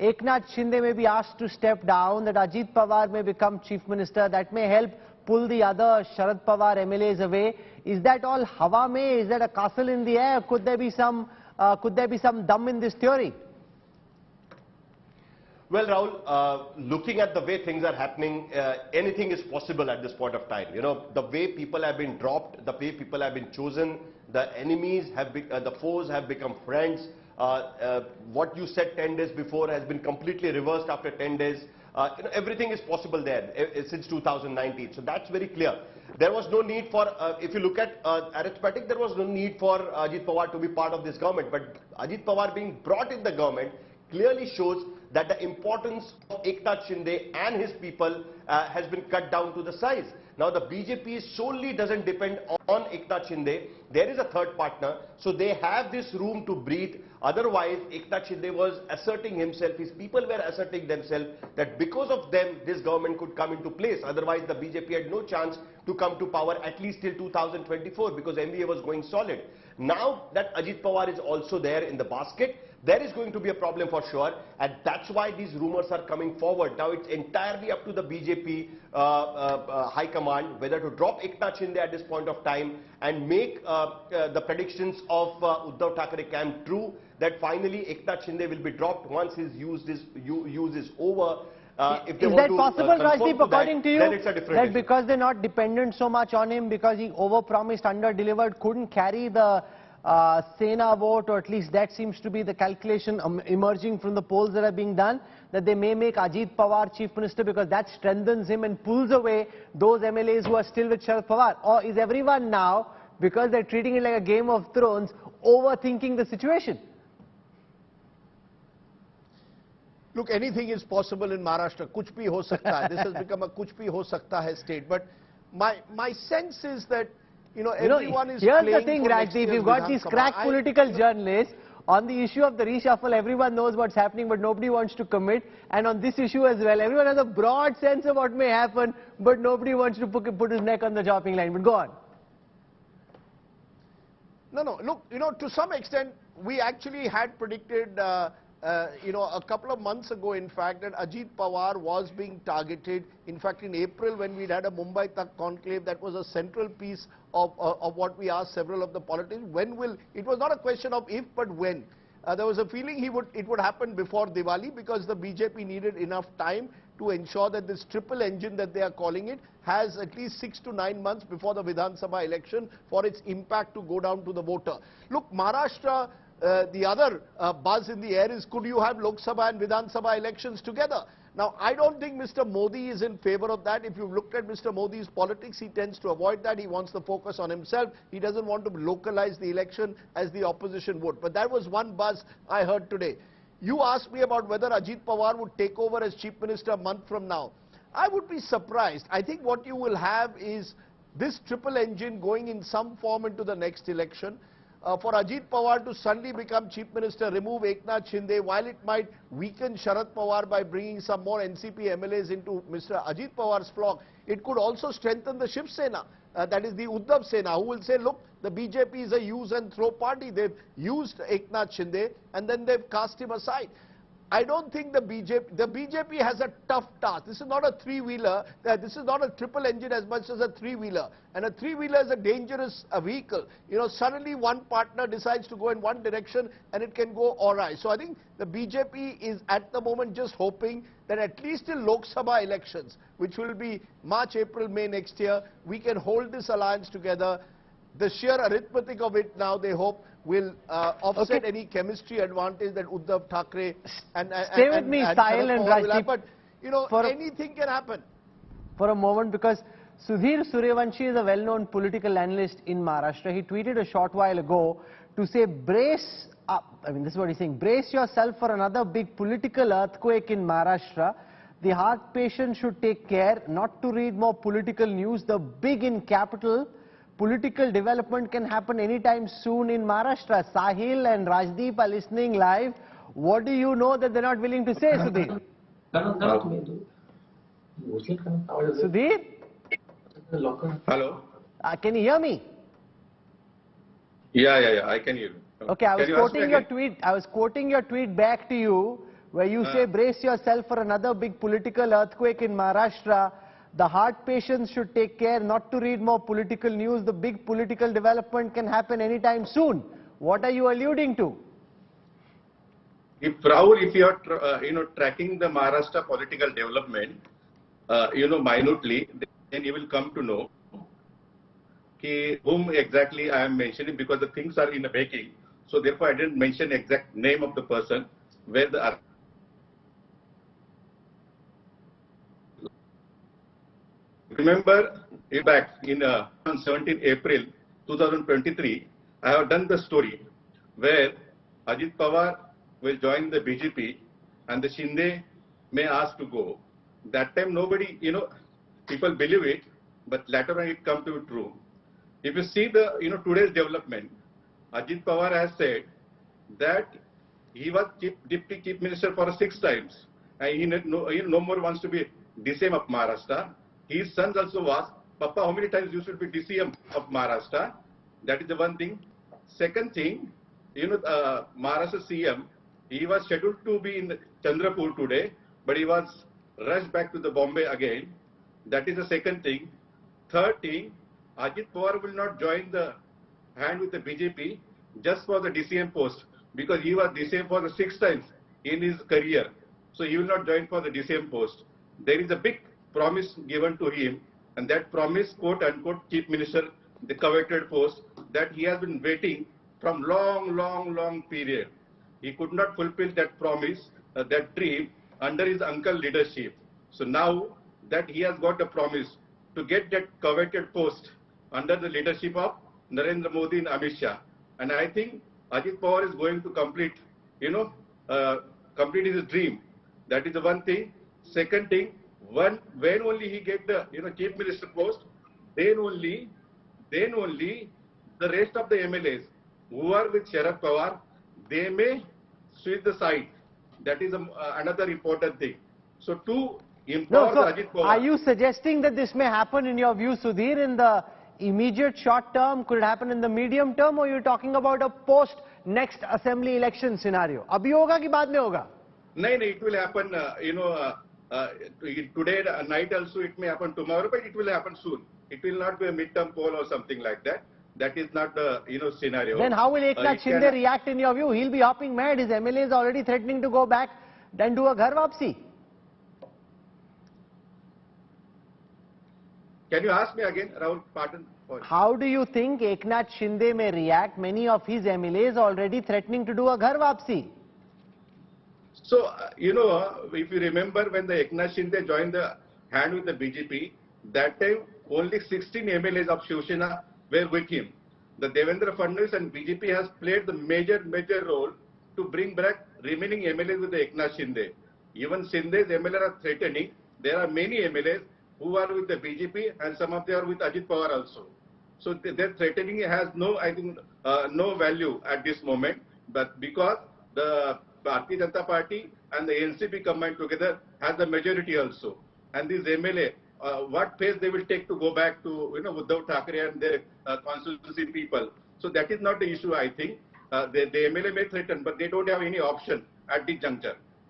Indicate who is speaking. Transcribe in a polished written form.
Speaker 1: Eknath Shinde may be asked to step down, that Ajit Pawar may become Chief Minister, that may help pull the other Sharad Pawar MLAs away. Is that all hawa mein? Is that a castle in the air? Could there be some dum in this theory?
Speaker 2: Well, Rahul, looking at the way things are happening, anything is possible at this point of time. You know, the way people have been dropped, the way people have been chosen, the enemies have the foes have become friends. What you said 10 days before has been completely reversed after 10 days. You know, everything is possible there since 2019. So that's very clear. There was no need for, if you look at arithmetic, there was no need for Ajit Pawar to be part of this government. But Ajit Pawar being brought in the government clearly shows that the importance of Eknath Shinde and his people has been cut down to the size. Now the BJP solely doesn't depend on Eknath Shinde. There is a third partner, so they have this room to breathe. Otherwise, Eknath Shinde was asserting himself, his people were asserting themselves that because of them, this government could come into place. Otherwise, the BJP had no chance to come to power at least till 2024 because MVA was going solid. Now that Ajit Pawar is also there in the basket, there is going to be a problem for sure, and that's why these rumors are coming forward. Now it's entirely up to the BJP High Command whether to drop Eknath Shinde at this point of time and make the predictions of Uddhav Thackeray camp true, that finally Eknath Shinde will be dropped once his use is over.
Speaker 1: Is that possible, Rajdeep, according to you?
Speaker 2: Then it's a different issue.
Speaker 1: Because they're not dependent so much on him, because he overpromised, under-delivered, couldn't carry the Sena vote, or at least that seems to be the calculation emerging from the polls that are being done, that they may make Ajit Pawar Chief Minister because that strengthens him and pulls away those MLAs who are still with Sharad Pawar? Or is everyone now, because they're treating it like a Game of Thrones, overthinking the situation?
Speaker 3: Look, anything is possible in Maharashtra. Kuch bhi ho sakta hai. This has become a kuch bhi ho sakta hai state. But my sense is that, you know, everyone is
Speaker 1: here's
Speaker 3: playing
Speaker 1: the thing,
Speaker 3: for
Speaker 1: Rajdeep, you've got these crack political journalists. On the issue of the reshuffle, everyone knows what's happening, but nobody wants to commit. And on this issue as well, everyone has a broad sense of what may happen, but nobody wants to put his neck on the chopping line. But go on.
Speaker 3: No, look, you know, to some extent, we actually had predicted, you know, a couple of months ago, in fact, that Ajit Pawar was being targeted. In fact, in April, when we had a Mumbai Tak conclave, that was a central piece of what we asked several of the politicians. When will, it was not a question of if, but when. There was a feeling it would happen before Diwali, because the BJP needed enough time to ensure that this triple engine that they are calling it has at least 6 to 9 months before the Vidhan Sabha election for its impact to go down to the voter. Look, Maharashtra, the other buzz in the air is, could you have Lok Sabha and Vidhan Sabha elections together? Now, I don't think Mr. Modi is in favor of that. If you've looked at Mr. Modi's politics, he tends to avoid that. He wants the focus on himself. He doesn't want to localize the election as the opposition would. But that was one buzz I heard today. You asked me about whether Ajit Pawar would take over as Chief Minister a month from now. I would be surprised. I think what you will have is this triple engine going in some form into the next election. For Ajit Pawar to suddenly become Chief Minister, remove Eknath Shinde, while it might weaken Sharad Pawar by bringing some more NCP MLAs into Mr. Ajit Pawar's flock, it could also strengthen the Shiv Sena, that is the Uddhav Sena, who will say, look, the BJP is a use and throw party. They've used Eknath Shinde and then they've cast him aside. I don't think the BJP has a tough task. This is not a three-wheeler. This is not a triple engine as much as a three-wheeler. And a three-wheeler is a dangerous vehicle. You know, suddenly one partner decides to go in one direction and it can go awry. So I think the BJP is at the moment just hoping that at least in Lok Sabha elections, which will be March, April, May next year, we can hold this alliance together. The sheer arithmetic of it now, they hope, will offset any chemistry advantage that Uddhav Thackeray and
Speaker 1: Stay with me, Sahil and Rajdeep.
Speaker 3: But, you know, anything can happen.
Speaker 1: For a moment, because Sudhir Suryavanshi is a well-known political analyst in Maharashtra. He tweeted a short while ago to say, brace up. I mean, this is what he's saying. Brace yourself for another big political earthquake in Maharashtra. The heart patient should take care not to read more political news. The big in capital political development can happen anytime soon in Maharashtra. Sahil and Rajdeep are listening live. What do you know that they're not willing to say, Sudhir? Sudhir?
Speaker 4: Hello?
Speaker 1: Can you hear me?
Speaker 4: Yeah, I can hear you.
Speaker 1: Okay, I was quoting your tweet. I was quoting your tweet back to you, where you say brace yourself for another big political earthquake in Maharashtra. The heart patients should take care not to read more political news. The big political development can happen anytime soon. What are you alluding to?
Speaker 4: If Rahul, if you are tracking the Maharashtra political development, minutely, then you will come to know whom exactly I am mentioning, because the things are in the making. So therefore, I didn't mention exact name of the person where the. Remember, back in on 17 April 2023, I have done the story where Ajit Pawar will join the BJP and the Shinde may ask to go. That time nobody, people believe it, but later on it come to be true. If you see the, today's development, Ajit Pawar has said that he was Deputy Chief Minister for 6 times, and he no more wants to be DCM of Maharashtra. His sons also was, Papa, how many times you should be DCM of Maharashtra? That is the one thing. Second thing, Maharashtra CM, he was scheduled to be in Chandrapur today, but he was rushed back to the Bombay again. That is the second thing. Third thing, Ajit Pawar will not join the hand with the BJP just for the DCM post, because he was DCM for the 6 times in his career. So he will not join for the DCM post. There is a big promise given to him, and that promise, quote unquote, Chief Minister, the coveted post, that he has been waiting from long period. He could not fulfill that promise, that dream under his uncle leadership. So now that he has got a promise to get that coveted post under the leadership of Narendra Modi and Amit Shah. And I think Ajit Pawar is going to complete, complete his dream. That is the one thing. Second thing, when only he get the Chief Minister post, then only the rest of the MLAs who are with Sharad Pawar, they may switch the side. That is another important thing. So to empower Ajit Pawar.
Speaker 1: Are you suggesting that this may happen in your view, Sudhir, in the immediate short term? Could it happen in the medium term, or are you talking about a post next assembly election scenario? Abhi hoga ki baad mein hoga?
Speaker 4: No, it will happen, today night also, it may happen tomorrow, but it will happen soon. It will not be a midterm poll or something like that. That is not the scenario.
Speaker 1: Then how will Eknath Shinde react in your view? He'll be hopping mad. His MLA is already threatening to go back and do a ghar wapsi.
Speaker 4: Can you ask me again, Rahul? Pardon.
Speaker 1: How do you think Eknath Shinde may react? Many of his MLAs already threatening to do a ghar wapsi.
Speaker 4: So, if you remember when the Eknath Shinde joined the hand with the BJP, that time only 16 MLAs of Shiv Sena were with him. The Devendra Fadnavis and BJP has played the major role to bring back remaining MLAs with the Eknath Shinde. Even Shinde's MLAs are threatening. There are many MLAs who are with the BJP, and some of them are with Ajit Pawar also. So their threatening has no value at this moment, but because the Bharatiya Janata Party and the NCP combined together has the majority also. And these MLA, what pace they will take to go back to Uddhav Thackeray and their constituency people. So that is not the issue, I think. The MLA may threaten, but they don't have any option at this juncture.